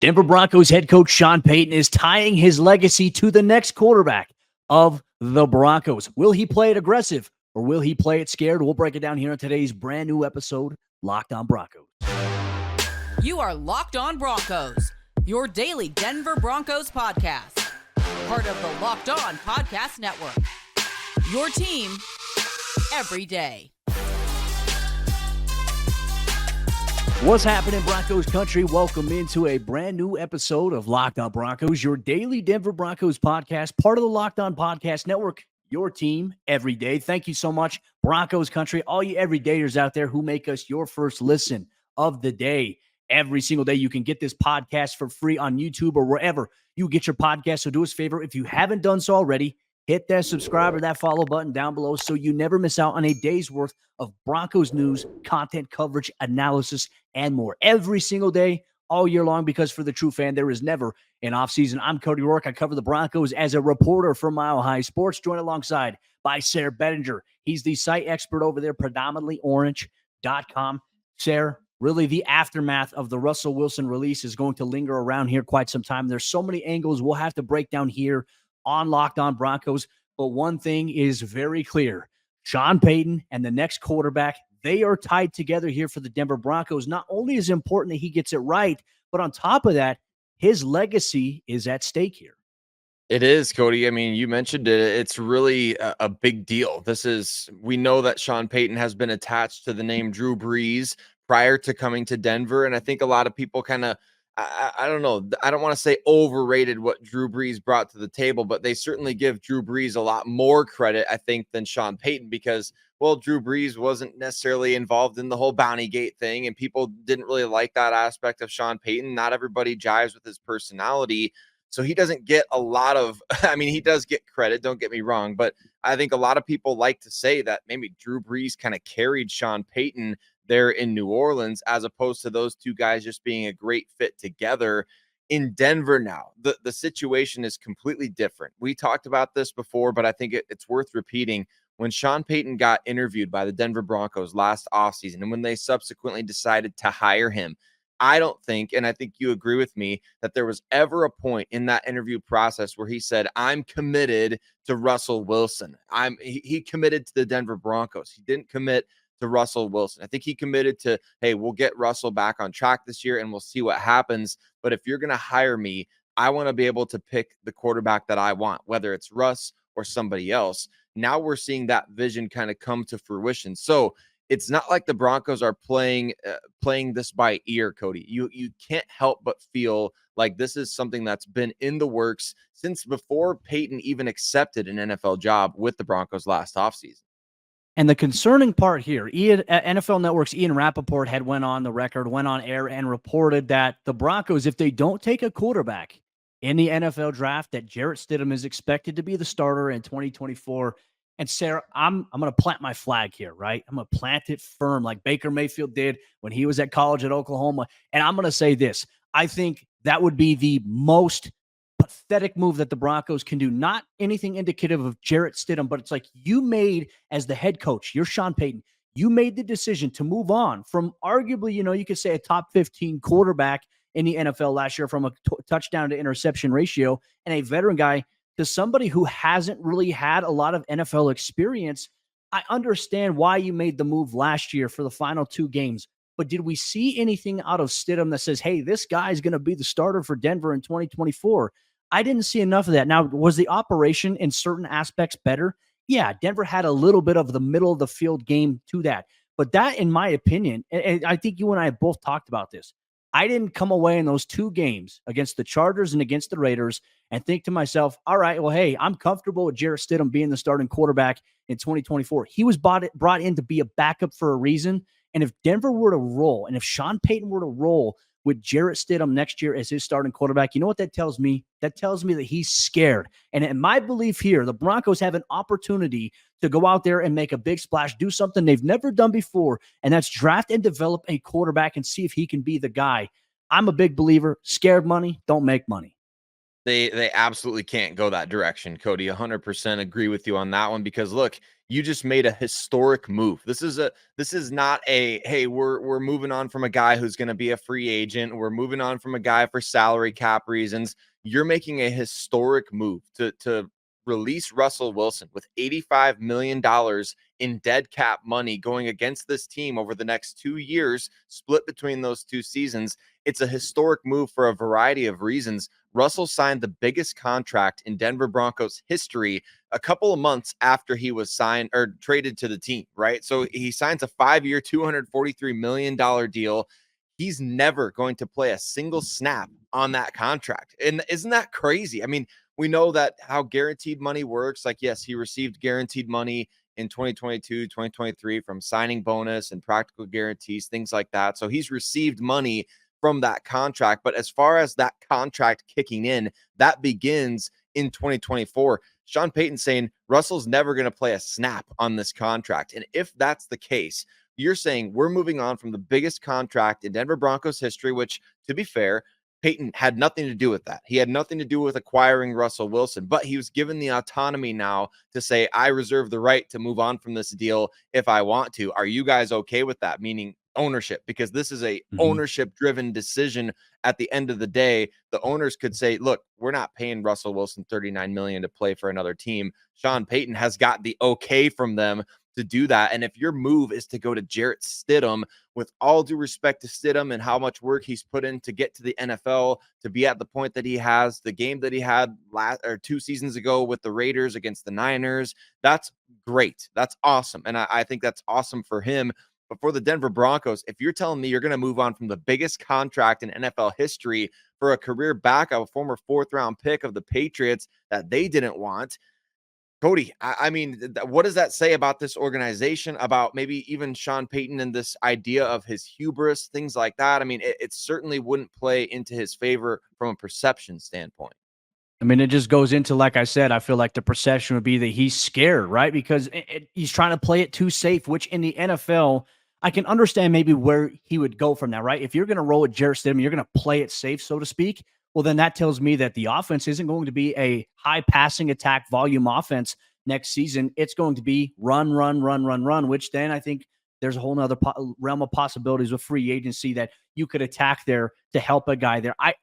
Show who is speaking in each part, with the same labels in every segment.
Speaker 1: Denver Broncos head coach Sean Payton is tying his legacy to the next quarterback of the Broncos. Will he play it aggressive or will he play it scared? We'll break it down here on today's brand new episode, Locked On Broncos.
Speaker 2: You are Locked On Broncos, your daily Denver Broncos podcast. Part of the Locked On Podcast Network. Your team every day.
Speaker 1: What's happening, Broncos Country? Welcome into a brand new episode of Locked On Broncos, your daily Denver Broncos podcast, part of the Locked On Podcast Network, your team every day. Thank you so much, Broncos Country, all you everydayers out there who make us your first listen of the day. Every single day, you can get this podcast for free on YouTube or wherever you get your podcast. So do us a favor, if you haven't done so already, hit that subscribe or that follow button down below so you never miss out on a day's worth of Broncos news, content, coverage, analysis, and more every single day, all year long, because for the true fan, there is never an offseason. I'm Cody Roark. I cover the Broncos as a reporter for Mile High Sports, joined alongside by Sayre Bedinger. He's the site expert over there, predominantlyorange.com. Sayre, really the aftermath of the Russell Wilson release is going to linger around here quite some time. There's so many angles we'll have to break down here on Locked On Broncos, but one thing is very clear. Sean Payton and the next quarterback, they are tied together here for the Denver Broncos. Not only is it important that he gets it right, but on top of that, his legacy is at stake here.
Speaker 3: It is, Cody. I mean, you mentioned it. It's really a big deal. We know that Sean Payton has been attached to the name Drew Brees prior to coming to Denver. And I think a lot of people kind of, I don't know, I don't want to say overrated what Drew Brees brought to the table, but they certainly give Drew Brees a lot more credit, I think, than Sean Payton because, well, Drew Brees wasn't necessarily involved in the whole Bounty Gate thing, and people didn't really like that aspect of Sean Payton. Not everybody jives with his personality, so he doesn't get a lot of, I mean, he does get credit, don't get me wrong, but I think a lot of people like to say that maybe Drew Brees kind of carried Sean Payton there in New Orleans, as opposed to those two guys just being a great fit together. In Denver now, the situation is completely different. We talked about this before, but I think it's worth repeating. When Sean Payton got interviewed by the Denver Broncos last offseason, and when they subsequently decided to hire him, I don't think, and I think you agree with me, that there was ever a point in that interview process where he said, I'm committed to Russell Wilson. He committed to the Denver Broncos. He didn't commit to Russell Wilson. I think he committed to, hey, we'll get Russell back on track this year and we'll see what happens. But if you're going to hire me, I want to be able to pick the quarterback that I want, whether it's Russ or somebody else. Now we're seeing that vision kind of come to fruition. So it's not like the Broncos are playing this by ear, Cody. You can't help but feel like this is something that's been in the works since before Payton even accepted an NFL job with the Broncos last offseason.
Speaker 1: And the concerning part here, NFL Network's Ian Rappaport had went on air and reported that the Broncos, if they don't take a quarterback in the NFL draft, that Jarrett Stidham is expected to be the starter in 2024. And Sayre, I'm going to plant my flag here, right? I'm going to plant it firm like Baker Mayfield did when he was at college at Oklahoma. And I'm going to say this. I think that would be the most pathetic move that the Broncos can do. Not anything indicative of Jarrett Stidham, but it's like you made, as the head coach, you're Sean Payton, you made the decision to move on from arguably, you could say a top 15 quarterback in the NFL last year from a touchdown to interception ratio and a veteran guy to somebody who hasn't really had a lot of NFL experience. I understand why you made the move last year for the final two games, but did we see anything out of Stidham that says, hey, this guy's going to be the starter for Denver in 2024? I didn't see enough of that. Now, was the operation in certain aspects better? Yeah, Denver had a little bit of the middle of the field game to that. But that, in my opinion, and I think you and I have both talked about this, I didn't come away in those two games against the Chargers and against the Raiders and think to myself, all right, well, hey, I'm comfortable with Jarrett Stidham being the starting quarterback in 2024. He was brought in to be a backup for a reason. And if Denver were to roll, and if Sean Payton were to roll with Jarrett Stidham next year as his starting quarterback, you know what that tells me? That tells me that he's scared. And in my belief here, the Broncos have an opportunity to go out there and make a big splash, do something they've never done before, and that's draft and develop a quarterback and see if he can be the guy. I'm a big believer. Scared money don't make money.
Speaker 3: They absolutely can't go that direction, Cody. 100% agree with you on that one because, look, you just made a historic move. This is not a, hey, we're moving on from a guy who's going to be a free agent. We're moving on from a guy for salary cap reasons. You're making a historic move to release Russell Wilson with $85 million in dead cap money going against this team over the next 2 years, split between those 2 seasons. It's a historic move for a variety of reasons. Russell signed the biggest contract in Denver Broncos history a couple of months after he was signed or traded to the team, right? So he signs a 5-year, $243 million deal. He's never going to play a single snap on that contract. And isn't that crazy? I mean, we know that how guaranteed money works. Like, yes, he received guaranteed money in 2022, 2023 from signing bonus and practical guarantees, things like that. So he's received money from that contract. But as far as that contract kicking in, that begins in 2024. Sean Payton saying Russell's never going to play a snap on this contract. And if that's the case, you're saying we're moving on from the biggest contract in Denver Broncos history, which, to be fair, Payton had nothing to do with that. He had nothing to do with acquiring Russell Wilson, but he was given the autonomy now to say, I reserve the right to move on from this deal if I want to. Are you guys okay with that? Meaning ownership, because this is a ownership driven decision. At the end of the day, the owners could say, look, we're not paying Russell Wilson $39 million to play for another team. Sean Payton has got the okay from them to do that. And if your move is to go to Jarrett Stidham, with all due respect to Stidham and how much work he's put in to get to the NFL, to be at the point that he has, the game that he had 2 seasons ago with the Raiders against the Niners, that's great. That's awesome. And I think that's awesome for him. But for the Denver Broncos, if you're telling me you're going to move on from the biggest contract in NFL history for a career backup, a former 4th-round pick of the Patriots that they didn't want, Cody, I mean, what does that say about this organization, about maybe even Sean Payton and this idea of his hubris, things like that? I mean, it certainly wouldn't play into his favor from a perception standpoint.
Speaker 1: I mean, it just goes into, like I said, I feel like the perception would be that he's scared, right? Because he's trying to play it too safe, which in the NFL, I can understand maybe where he would go from that, right? If you're going to roll with Jarrett Stidham, you're going to play it safe, so to speak. Well, then that tells me that the offense isn't going to be a high passing attack volume offense next season. It's going to be run, run, run, run, run, which then I think there's a whole nother realm of possibilities with free agency that you could attack there to help a guy there. I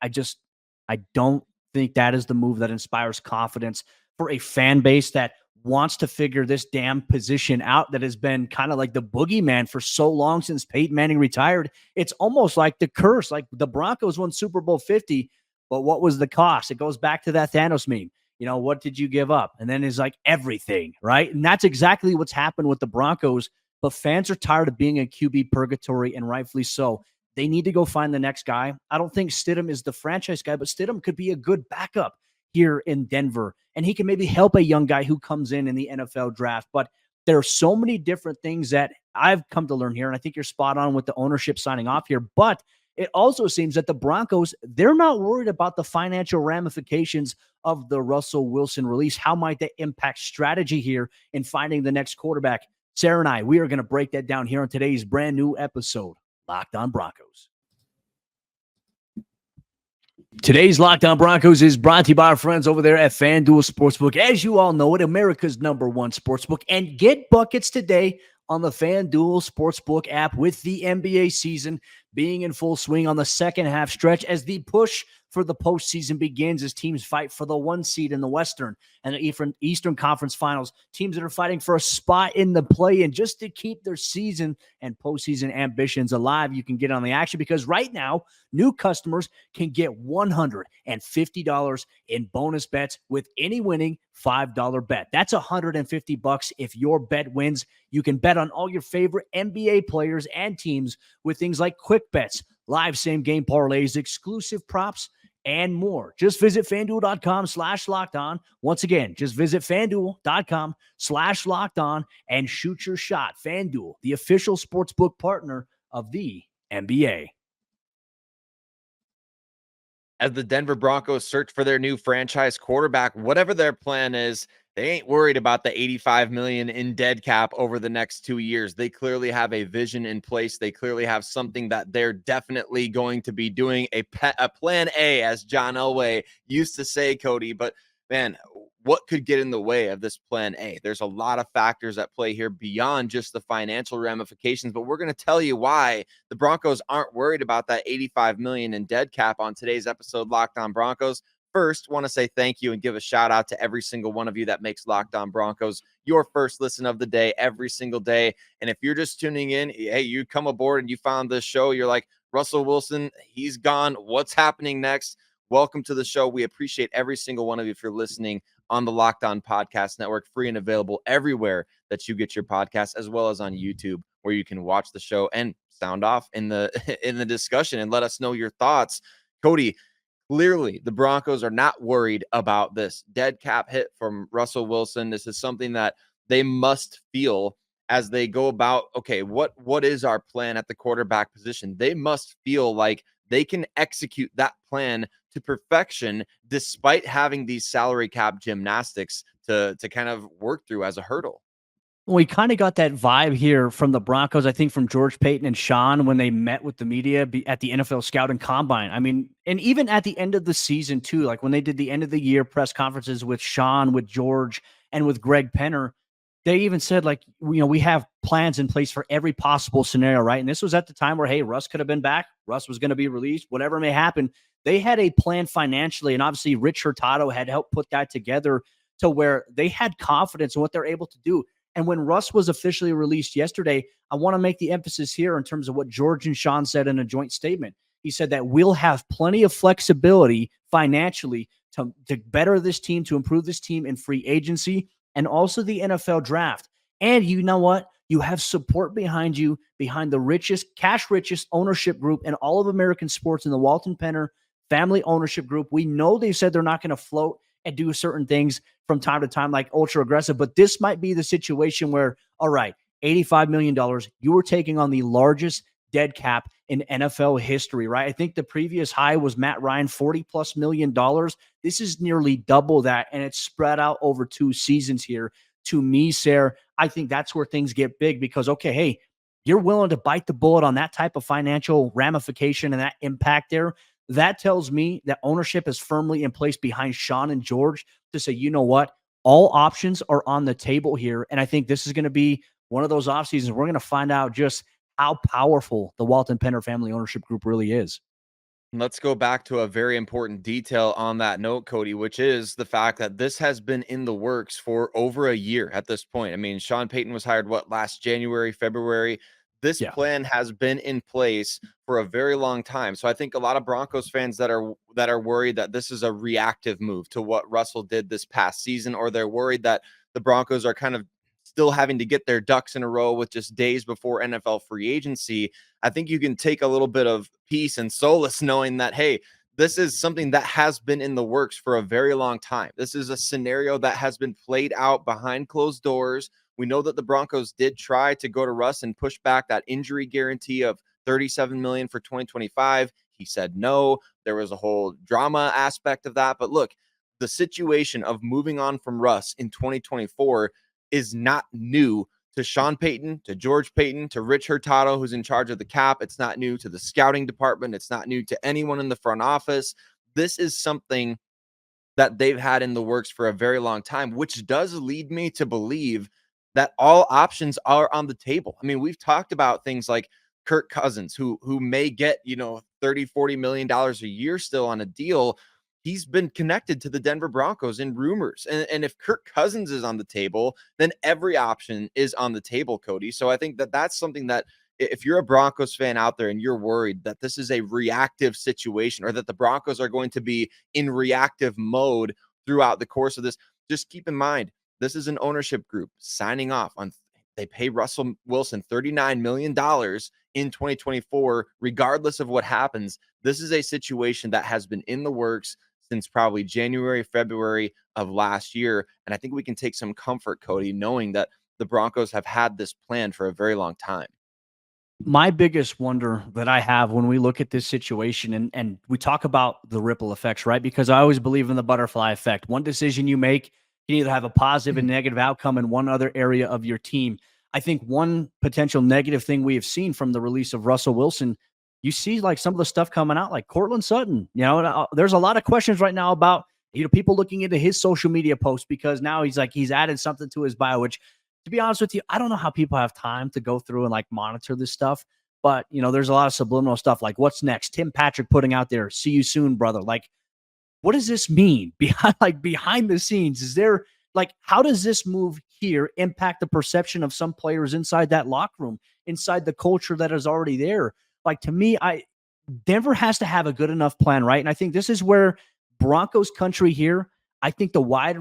Speaker 1: don't think that is the move that inspires confidence for a fan base that wants to figure this damn position out, that has been kind of like the boogeyman for so long since Peyton Manning retired. It's almost like the curse. Like the Broncos won Super Bowl 50, but what was the cost? It goes back to that Thanos meme. You know, what did you give up? And then it's like everything, right? And that's exactly what's happened with the Broncos. But fans are tired of being in QB purgatory, and rightfully so. They need to go find the next guy. I don't think Stidham is the franchise guy, but Stidham could be a good backup here in Denver, and he can maybe help a young guy who comes in the NFL draft. But there are so many different things that I've come to learn here, and I think you're spot on with the ownership signing off here. But it also seems that the Broncos, they're not worried about the financial ramifications of the Russell Wilson release. How might that impact strategy here in finding the next quarterback? Sayre and I, we are going to break that down here on today's brand new episode, Locked On Broncos. Today's Locked On Broncos is brought to you by our friends over there at FanDuel Sportsbook. As you all know it, America's #1 sportsbook. And get buckets today on the FanDuel Sportsbook app with the NBA season being in full swing on the second half stretch as the push for the postseason begins, as teams fight for the 1 seed in the Western and the Eastern Conference Finals. Teams that are fighting for a spot in the play-in just to keep their season and postseason ambitions alive. You can get on the action because right now, new customers can get $150 in bonus bets with any winning $5 bet. That's $150 if your bet wins. You can bet on all your favorite NBA players and teams with things like quick bets, live same-game parlays, exclusive props, and more. Just visit FanDuel.com/lockedon. Once again, just visit FanDuel.com/lockedon and shoot your shot. FanDuel, the official sportsbook partner of the NBA.
Speaker 3: As the Denver Broncos search for their new franchise quarterback, whatever their plan is, they ain't worried about the $85 million in dead cap over the next 2 years. They clearly have a vision in place. They clearly have something that they're definitely going to be doing, a plan A, as John Elway used to say, Cody. But man, what could get in the way of this plan A? There's a lot of factors at play here beyond just the financial ramifications, but we're going to tell you why the Broncos aren't worried about that $85 million in dead cap on today's episode, Locked On Broncos. First, want to say thank you and give a shout out to every single one of you that makes Locked On Broncos your first listen of the day every single day. And if you're just tuning in, hey, you come aboard and you found this show, you're like, Russell Wilson, he's gone. What's happening next? Welcome to the show. We appreciate every single one of you for listening on the Locked On Podcast Network, free and available everywhere that you get your podcasts, as well as on YouTube, where you can watch the show and sound off in the discussion and let us know your thoughts. Cody, clearly the Broncos are not worried about this dead cap hit from Russell Wilson. This is something that they must feel as they go about, okay, what is our plan at the quarterback position? They must feel like they can execute that plan to perfection despite having these salary cap gymnastics to kind of work through as a hurdle.
Speaker 1: We kind of got that vibe here from the Broncos, I think, from George Payton and Sean when they met with the media at the NFL Scouting Combine. I mean, and even at the end of the season, too, like when they did the end of the year press conferences with Sean, with George, and with Greg Penner, they even said, like, you know, we have plans in place for every possible scenario, right? And this was at the time where, hey, Russ could have been back. Russ was going to be released, whatever may happen. They had a plan financially, and obviously Rich Hurtado had helped put that together to where they had confidence in what they're able to do. And when Russ was officially released yesterday, I want to make the emphasis here in terms of what George and Sean said in a joint statement. He said that we'll have plenty of flexibility financially to better this team, to improve this team in free agency and also the NFL draft. And you know what? You have support behind you, behind the richest, richest ownership group in all of American sports in the Walton Penner family ownership group. We know they said they're not going to float and do certain things from time to time, like ultra aggressive, but this might be the situation where, all right, $85 million, you were taking on the largest dead cap in NFL history, right? I think the previous high was Matt Ryan, $40+ million. This is nearly double that, and it's spread out over 2 seasons here. To me, Sayre, I think that's where things get big because, okay, hey, you're willing to bite the bullet on that type of financial ramification and that impact there. That tells me that ownership is firmly in place behind Sean and George to say, you know what, all options are on the table here. And I think this is going to be one of those off seasons. We're going to find out just how powerful the Walton Penner family ownership group really is.
Speaker 3: Let's go back to a very important detail on that note, Cody, which is the fact that this has been in the works for over a year at this point. I mean, Sean Payton was hired, last January, February? This plan has been in place for a very long time. So I think a lot of Broncos fans that are worried that this is a reactive move to what Russell did this past season, or they're worried that the Broncos are kind of still having to get their ducks in a row with just days before NFL free agency. I think you can take a little bit of peace and solace knowing that, hey, this is something that has been in the works for a very long time. This is a scenario that has been played out behind closed doors. We know that the Broncos did try to go to Russ and push back that injury guarantee of $37 million for 2025. He said no. There was a whole drama aspect of that. But look, the situation of moving on from Russ in 2024 is not new to Sean Payton, to George Payton, to Rich Hurtado, who's in charge of the cap. It's not new to the scouting department. It's not new to anyone in the front office. This is something that they've had in the works for a very long time, which does lead me to believe that all options are on the table. I mean, we've talked about things like Kirk Cousins, who may get, $30-40 million a year still on a deal. He's been connected to the Denver Broncos in rumors. And if Kirk Cousins is on the table, then every option is on the table, Cody. So I think that that's something that if you're a Broncos fan out there and you're worried that this is a reactive situation or that the Broncos are going to be in reactive mode throughout the course of this, just keep in mind, this is an ownership group signing off on. They pay Russell Wilson $39 million in 2024, regardless of what happens. This is a situation that has been in the works since probably January, February of last year. And I think we can take some comfort, Cody, knowing that the Broncos have had this plan for a very long time.
Speaker 1: My biggest wonder that I have when we look at this situation and we talk about the ripple effects, right? Because I always believe in the butterfly effect. One decision you make can either have a positive and negative outcome in one other area of your team. I think one potential negative thing we have seen from the release of Russell Wilson, you see like some of the stuff coming out like Cortland Sutton. There's a lot of questions right now about People looking into his social media posts because now he's added something to his bio, which, to be honest with you, I don't know how people have time to go through and like monitor this stuff. But, there's a lot of subliminal stuff like what's next? Tim Patrick putting out there, see you soon, brother. Like, what does this mean behind the scenes? Is there how does this move here impact the perception of some players inside that locker room, inside the culture that is already there? Like, to me, Denver has to have a good enough plan, right? And I think this is where Broncos country here, I think the wide,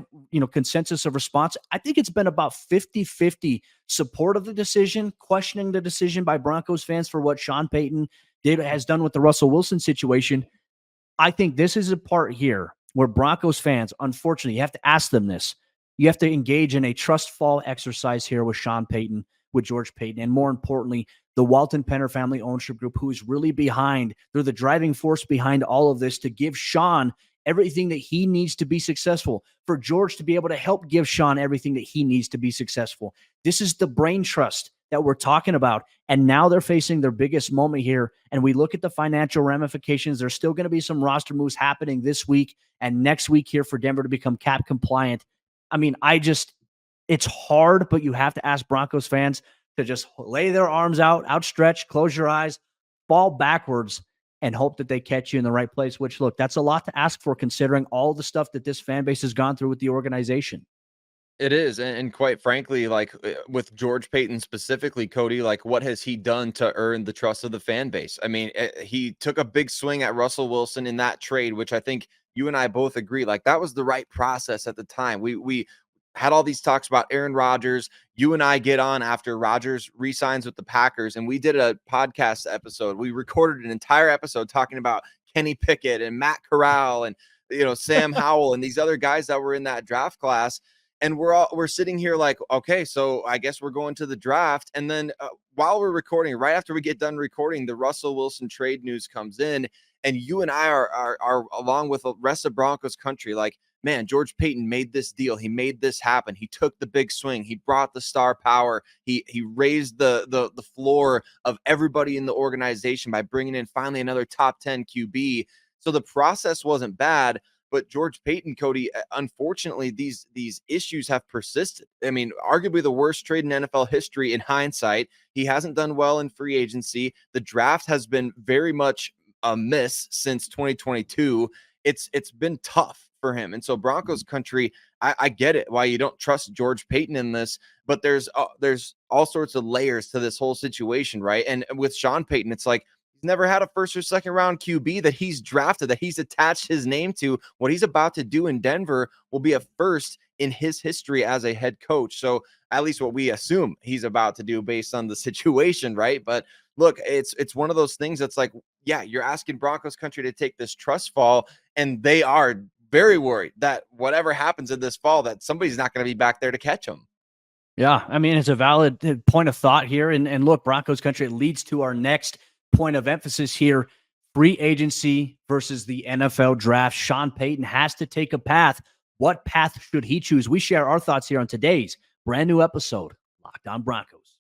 Speaker 1: consensus of response, I think it's been about 50-50 support of the decision, questioning the decision by Broncos fans for what Sean Payton has done with the Russell Wilson situation. I think this is a part here where Broncos fans, unfortunately, you have to ask them this. You have to engage in a trust fall exercise here with Sean Payton, with George Payton, and more importantly, the Walton Penner family ownership group, who is really behind, they're the driving force behind all of this to give Sean everything that he needs to be successful, for George to be able to help give Sean everything that he needs to be successful. This is the brain trust that we're talking about. And now they're facing their biggest moment here. And we look at the financial ramifications. There's still going to be some roster moves happening this week and next week here for Denver to become cap compliant. I mean, it's hard, but you have to ask Broncos fans to just lay their arms out, outstretched, close your eyes, fall backwards, and hope that they catch you in the right place, which, look, that's a lot to ask for considering all the stuff that this fan base has gone through with the organization.
Speaker 3: It is. And quite frankly, with George Payton specifically, Cody, what has he done to earn the trust of the fan base? I mean, he took a big swing at Russell Wilson in that trade, which I think you and I both agree, that was the right process at the time. We had all these talks about Aaron Rodgers. You and I get on after Rodgers re-signs with the Packers, and we did a podcast episode. We recorded an entire episode talking about Kenny Pickett and Matt Corral and Sam Howell and these other guys that were in that draft class. And we're sitting here okay, so I guess we're going to the draft. And then while we're recording, right after we get done recording, the Russell Wilson trade news comes in, and you and I are along with the rest of Broncos country, man, George Payton made this deal. He made this happen. He took the big swing. He brought the star power. He raised the floor of everybody in the organization by bringing in finally another top 10 QB. So the process wasn't bad. But George Payton, Cody, unfortunately, these issues have persisted. I mean, arguably the worst trade in NFL history in hindsight. He hasn't done well in free agency. The draft has been very much a miss since 2022. It's been tough for him. And so Broncos country, I get it why you don't trust George Payton in this, but there's all sorts of layers to this whole situation, right? And with Sean Payton, it's he's never had a first or second round QB that he's drafted, that he's attached his name to. What he's about to do in Denver will be a first in his history as a head coach. So at least what we assume he's about to do based on the situation, right? But look, it's one of those things that's yeah, you're asking Broncos country to take this trust fall, and they are very worried that whatever happens in this fall, that somebody's not going to be back there to catch them.
Speaker 1: Yeah, I mean, it's a valid point of thought here. And look, Broncos country, it leads to our next point of emphasis here: free agency versus the NFL draft. Sean Payton has to take a path. What path should he choose? We share our thoughts here on today's brand new episode, Locked On Broncos.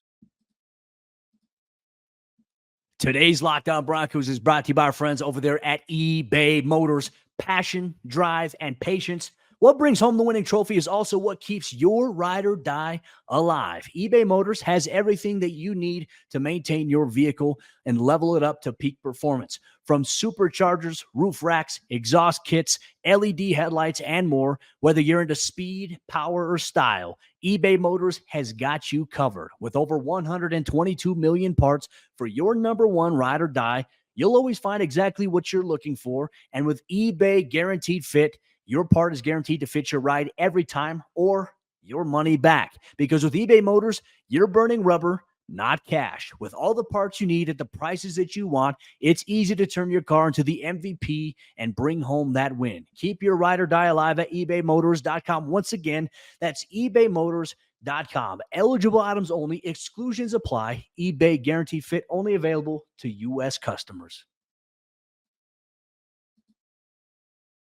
Speaker 1: Today's Locked On Broncos is brought to you by our friends over there at eBay Motors. Passion, drive, and patience. What brings home the winning trophy is also what keeps your ride or die alive. eBay Motors has everything that you need to maintain your vehicle and level it up to peak performance. From superchargers, roof racks, exhaust kits, LED headlights, and more, whether you're into speed, power, or style, eBay Motors has got you covered. With over 122 million parts for your number one ride or die, you'll always find exactly what you're looking for. And with eBay Guaranteed Fit, your part is guaranteed to fit your ride every time or your money back. Because with eBay Motors, you're burning rubber, not cash. With all the parts you need at the prices that you want, it's easy to turn your car into the MVP and bring home that win. Keep your ride or die alive at ebaymotors.com. Once again, that's ebaymotors.com. Eligible items only. Exclusions apply. eBay Guaranteed Fit only available to U.S. customers.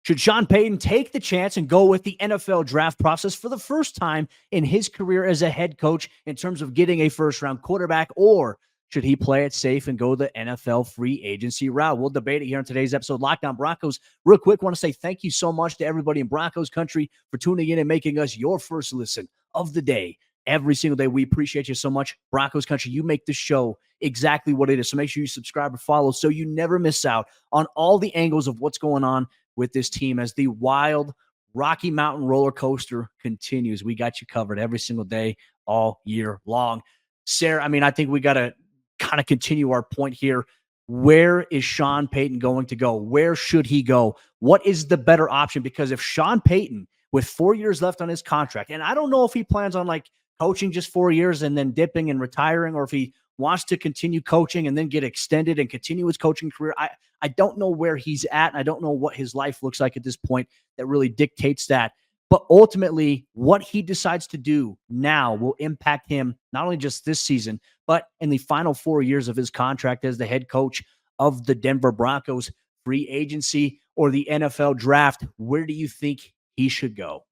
Speaker 1: Should Sean Payton take the chance and go with the NFL draft process for the first time in his career as a head coach in terms of getting a first-round quarterback, or should he play it safe and go the NFL free agency route? We'll debate it here in today's episode. Locked On Broncos. Real quick, want to say thank you so much to everybody in Broncos Country for tuning in and making us your first listen of the day. Every single day. We appreciate you so much. Broncos Country, you make this show exactly what it is. So make sure you subscribe and follow so you never miss out on all the angles of what's going on with this team as the wild Rocky Mountain roller coaster continues. We got you covered every single day, all year long. Sayre, I mean, I think we got to kind of continue our point here. Where is Sean Payton going to go? Where should he go? What is the better option? Because if Sean Payton, with 4 years left on his contract, and I don't know if he plans on like coaching just 4 years and then dipping and retiring, or if he wants to continue coaching and then get extended and continue his coaching career. I don't know where he's at. And I don't know what his life looks like at this point that really dictates that. But ultimately, what he decides to do now will impact him not only just this season, but in the final 4 years of his contract as the head coach of the Denver Broncos. Free agency or the NFL draft, where do you think he should go?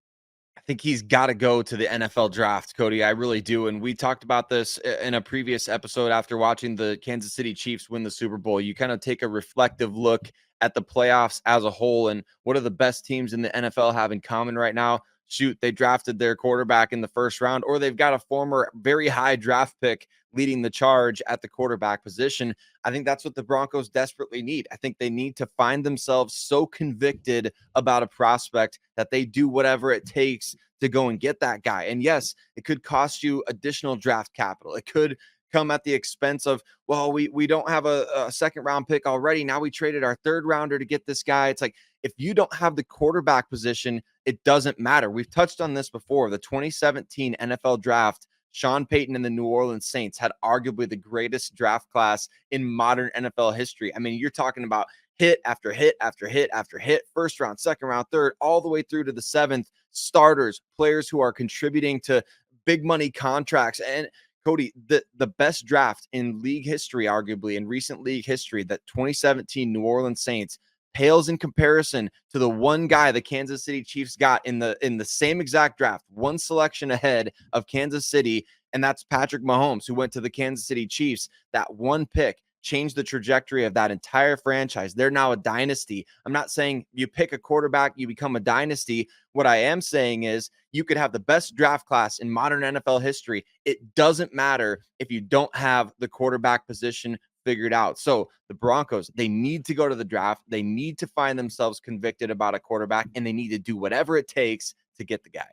Speaker 3: I think he's got to go to the NFL draft, Cody. I really do. And we talked about this in a previous episode after watching the Kansas City Chiefs win the Super Bowl. You kind of take a reflective look at the playoffs as a whole and what are the best teams in the NFL have in common right now. Shoot, they drafted their quarterback in the first round, or they've got a former very high draft pick leading the charge at the quarterback position. I think that's what the Broncos desperately need. I think they need to find themselves so convicted about a prospect that they do whatever it takes to go and get that guy. And yes, it could cost you additional draft capital. It could come at the expense of, well, we don't have a second round pick already. Now we traded our third rounder to get this guy. It's like, if you don't have the quarterback position, it doesn't matter. We've touched on this before. The 2017 NFL draft, Sean Payton and the New Orleans Saints had arguably the greatest draft class in modern NFL history. I mean, you're talking about hit after hit after hit after hit, first round, second round, third, all the way through to the seventh, starters, players who are contributing to big money contracts. And Cody, the best draft in league history, arguably in recent league history, that 2017 New Orleans Saints, pales in comparison to the one guy the Kansas City Chiefs got in the same exact draft, one selection ahead of Kansas City, and that's Patrick Mahomes, who went to the Kansas City Chiefs. That one pick changed the trajectory of that entire franchise. They're now a dynasty. I'm not saying you pick a quarterback, you become a dynasty. What I am saying is you could have the best draft class in modern NFL history. It doesn't matter if you don't have the quarterback position figured out. So the Broncos, they need to go to the draft. They need to find themselves convicted about a quarterback, and they need to do whatever it takes to get the guy.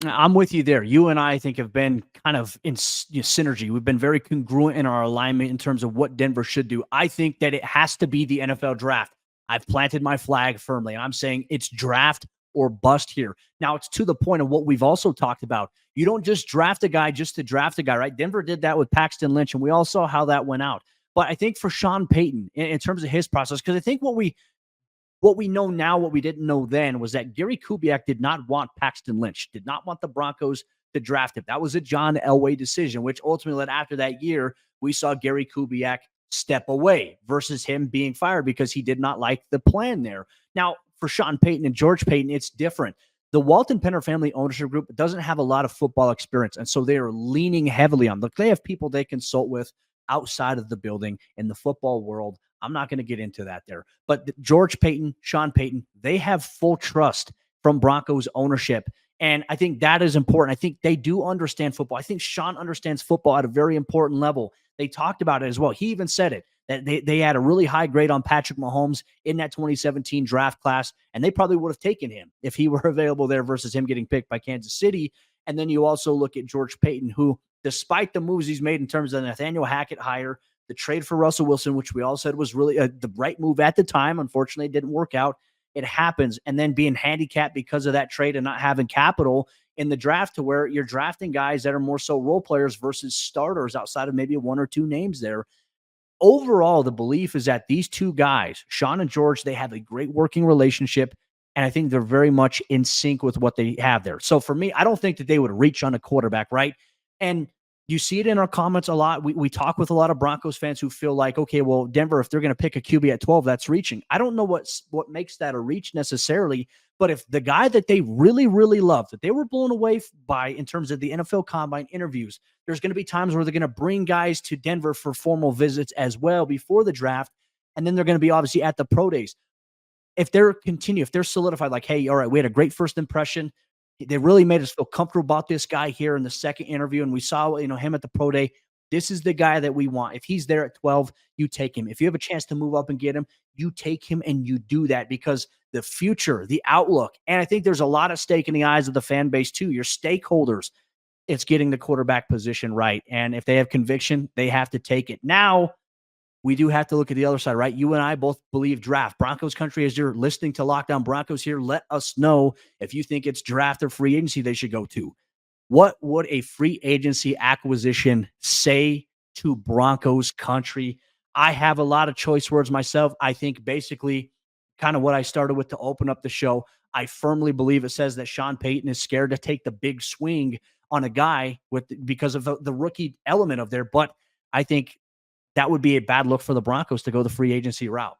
Speaker 1: I'm with you there. You and I think have been kind of in synergy. We've been very congruent in our alignment in terms of what Denver should do. I think that it has to be the NFL draft. I've planted my flag firmly, and I'm saying it's draft or bust here. Now, it's to the point of what we've also talked about. You don't just draft a guy just to draft a guy, right? Denver did that with Paxton Lynch, and we all saw how that went out. But I think for Sean Payton, in terms of his process, because I think what we know now, what we didn't know then, was that Gary Kubiak did not want Paxton Lynch, did not want the Broncos to draft him. That was a John Elway decision, which ultimately led after that year, we saw Gary Kubiak step away versus him being fired because he did not like the plan there. Now, for Sean Payton and George Payton, it's different. The Walton Penner family ownership group doesn't have a lot of football experience, and so they are leaning heavily on. Look, they have people they consult with outside of the building in the football world. I'm not going to get into that there. But George Payton, Sean Payton, they have full trust from Broncos ownership. And I think that is important. I think they do understand football. I think Sean understands football at a very important level. They talked about it as well. He even said it, that they had a really high grade on Patrick Mahomes in that 2017 draft class, and they probably would have taken him if he were available there versus him getting picked by Kansas City. And then you also look at George Payton, who, despite the moves he's made in terms of the Nathaniel Hackett hire, the trade for Russell Wilson, which we all said was really the right move at the time. Unfortunately, it didn't work out. It happens. And then being handicapped because of that trade and not having capital in the draft, to where you're drafting guys that are more so role players versus starters outside of maybe one or two names there. Overall, the belief is that these two guys, Sean and George, they have a great working relationship. And I think they're very much in sync with what they have there. So for me, I don't think that they would reach on a quarterback, right? And You see it in our comments a lot. We talk with a lot of Broncos fans who feel like, okay, well, Denver, if they're going to pick a QB at 12, that's reaching. I don't know what makes that a reach necessarily, but if the guy that they really, really love, that they were blown away by in terms of the NFL Combine interviews, there's going to be times where they're going to bring guys to Denver for formal visits as well before the draft, and then they're going to be obviously at the pro days. If they're solidified, like, hey, all right, we had a great first impression. They really made us feel comfortable about this guy here in the second interview, and we saw, him at the pro day. This is the guy that we want. If he's there at 12, you take him. If you have a chance to move up and get him, you take him and you do that, because the future, the outlook, and I think there's a lot of stake in the eyes of the fan base too. Your stakeholders, it's getting the quarterback position right. And if they have conviction, they have to take it. Now, we do have to look at the other side, right? You and I both believe draft. Broncos Country, as you're listening to Lockdown Broncos here, let us know if you think it's draft or free agency they should go to. What would a free agency acquisition say to Broncos Country? I have a lot of choice words myself. I think basically kind of what I started with to open up the show. I firmly believe it says that Sean Payton is scared to take the big swing on a guy because of the rookie element of there. But I think that would be a bad look for the Broncos to go the free agency route.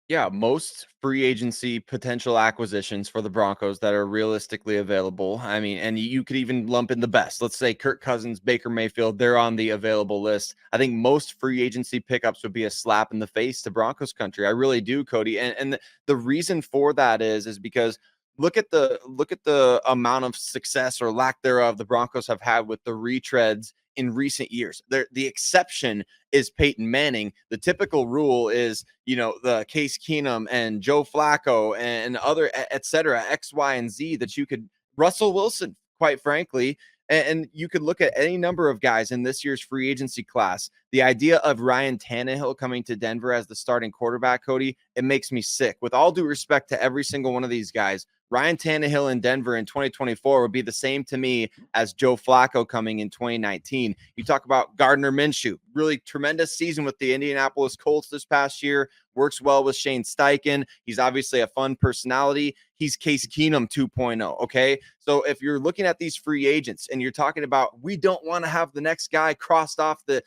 Speaker 3: Yeah, most free agency potential acquisitions for the Broncos that are realistically available. I mean, and you could even lump in the best. Let's say Kirk Cousins, Baker Mayfield, they're on the available list. I think most free agency pickups would be a slap in the face to Broncos Country. I really do, Cody. And the reason for that is because look at the amount of success or lack thereof the Broncos have had with the retreads in recent years. The exception is Peyton Manning. The typical rule is, the Case Keenum and Joe Flacco and other, et cetera, X, Y, and Z that you could, Russell Wilson, quite frankly, and you could look at any number of guys in this year's free agency class. The idea of Ryan Tannehill coming to Denver as the starting quarterback, Cody, it makes me sick. With all due respect to every single one of these guys, Ryan Tannehill in Denver in 2024 would be the same to me as Joe Flacco coming in 2019. You talk about Gardner Minshew, really tremendous season with the Indianapolis Colts this past year, works well with Shane Steichen. He's obviously a fun personality. He's Case Keenum 2.0, okay? So if you're looking at these free agents and you're talking about, we don't want to have the next guy crossed off the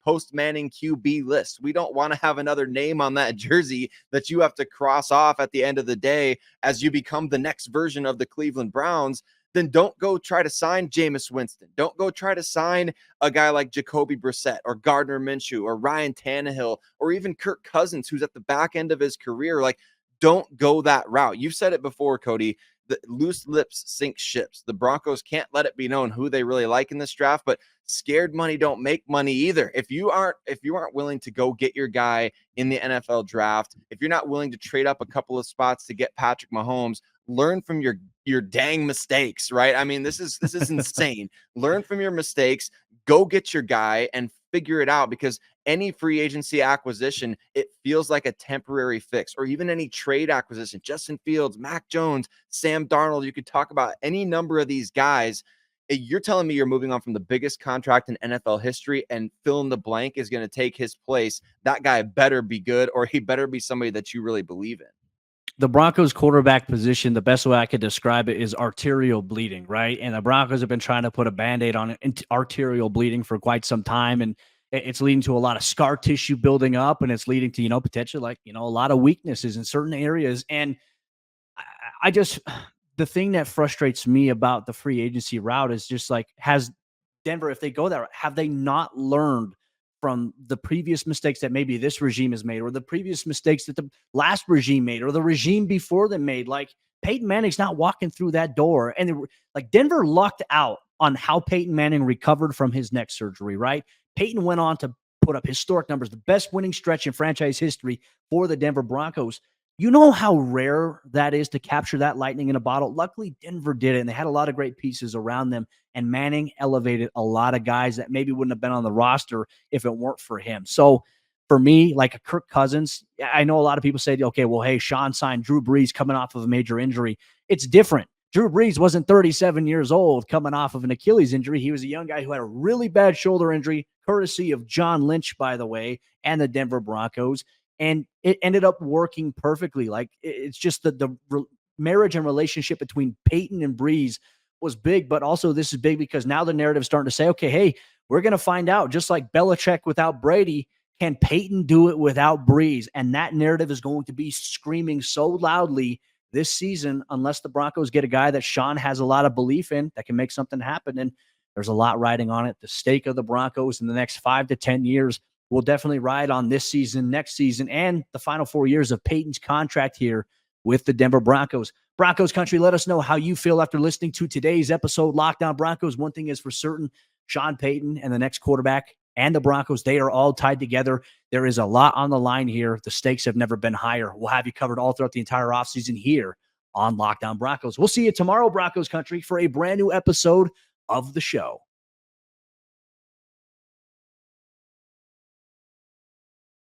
Speaker 3: post-Manning QB list. We don't want to have another name on that jersey that you have to cross off at the end of the day as you become the next version of the Cleveland Browns. Then don't go try to sign Jameis Winston. Don't go try to sign a guy like Jacoby Brissett or Gardner Minshew or Ryan Tannehill or even Kirk Cousins, who's at the back end of his career. Like, don't go that route. You've said it before, Cody. The loose lips sink ships. The Broncos can't let it be known who they really like in this draft, but scared money don't make money either. If you aren't willing to go get your guy in the NFL draft, if you're not willing to trade up a couple of spots to get Patrick Mahomes, learn from your dang mistakes, right? I mean, this is insane. Learn from your mistakes, go get your guy and figure it out, because any free agency acquisition, it feels like a temporary fix, or even any trade acquisition, Justin Fields, Mac Jones, Sam Darnold, you could talk about any number of these guys. You're telling me you're moving on from the biggest contract in NFL history and fill in the blank is going to take his place. That guy better be good, or he better be somebody that you really believe in.
Speaker 1: The Broncos quarterback position, the best way I could describe it is arterial bleeding, right? And the Broncos have been trying to put a Band-Aid on arterial bleeding for quite some time. And it's leading to a lot of scar tissue building up, and it's leading to, potentially a lot of weaknesses in certain areas. And I just, the thing that frustrates me about the free agency route is just like, has Denver, if they go that route, have they not learned from the previous mistakes that maybe this regime has made, or the previous mistakes that the last regime made, or the regime before them made? Like, Peyton Manning's not walking through that door. And Denver lucked out on how Peyton Manning recovered from his neck surgery, right? Peyton went on to put up historic numbers, the best winning stretch in franchise history for the Denver Broncos. You know how rare that is to capture that lightning in a bottle. Luckily, Denver did it, and they had a lot of great pieces around them. And Manning elevated a lot of guys that maybe wouldn't have been on the roster if it weren't for him. So for me, like a Kirk Cousins, I know a lot of people say, okay, well, hey, Sean signed Drew Brees coming off of a major injury. It's different. Drew Brees wasn't 37 years old coming off of an Achilles injury. He was a young guy who had a really bad shoulder injury, courtesy of John Lynch, by the way, and the Denver Broncos. And it ended up working perfectly. Like, it's just the marriage and relationship between Peyton and Brees was big, but also this is big because now the narrative is starting to say, okay, hey, we're going to find out, just like Belichick without Brady, can Payton do it without Breeze? And that narrative is going to be screaming so loudly this season, unless the Broncos get a guy that Sean has a lot of belief in that can make something happen. And there's a lot riding on it. The stake of the Broncos in the next 5 to 10 years will definitely ride on this season, next season, and the final 4 years of Payton's contract here with the Denver Broncos. Broncos Country, let us know how you feel after listening to today's episode, Locked On Broncos. One thing is for certain, Sean Payton and the next quarterback and the Broncos, they are all tied together. There is a lot on the line here. The stakes have never been higher. We'll have you covered all throughout the entire offseason here on Locked On Broncos. We'll see you tomorrow, Broncos Country, for a brand new episode of the show.